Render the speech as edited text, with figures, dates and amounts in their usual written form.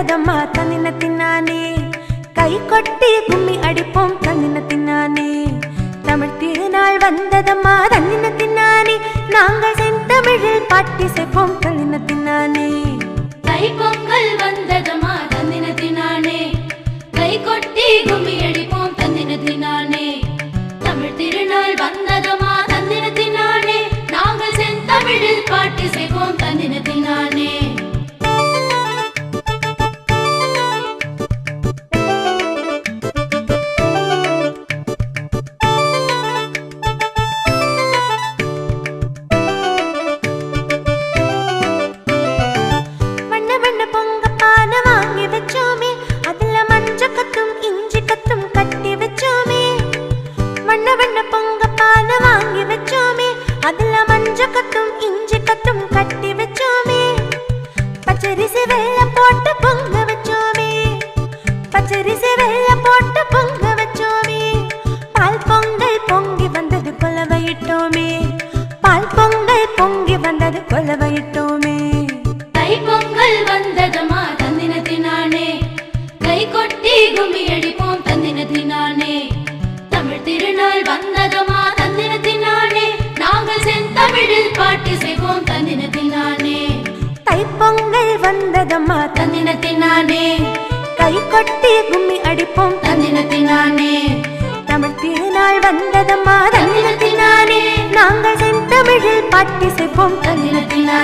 வந்ததம்மா தன்னினத்தினானே, கை கொட்டி கும்மி அடிப்போம் தன்னினத்தினானே. தமிழ் திருநாள் வந்ததம்மா தன்னினத்தினானே, நாங்கள் செந்தமிழில் பாட்டிசைப்போம் தன்னினத்தினானே. தைப்பொங்கல் வந்ததம்மா தன்னினத்தினானே, கை கொட்டி கும்மி அடிப்போம் தன்னினத்தினானே. தமிழ் திருநாள் வந்ததம்மா தன்னினத்தினானே, நாங்கள் செந்தமிழில் பாட்டிசைப்போம் தன்னினத்தினானே. பச்சரிசி வெல்லம் போட்டு பொங்க வச்சோமே, பச்சரிசி வெல்லம் போட்டு பொங்க வச்சோமே. பால் பொங்கல் பொங்கி வந்தது கொலவையிட்டோமே, பால் பொங்கல் பொங்கி வந்தது கொலவையிட்டோமே. தைப்பொங்கல் வந்ததம்மா தன்னினத்தினானே, கை கொட்டி கும்மி அடிப்போம் தன்னினத்தினானே. தமிழ் திருநாள் வந்ததம்மா தன்னினத்தினானே, நாங்கள் செந்தமிழில் பாட்டிசைப்போம் தன்னினத்தினானே. தைப்பொங்கல் வந்ததம்மா தன்னினத்தினானே, கை கொட்டி கும்மி அடிப்போம் தன்னினத்தினானே. தமிழ் திருநாள் வந்ததம்மா தன்னினத்தினானே, நாங்கள் செந்தமிழில் பாட்டிசைப்போம் தன்னினத்தினானே.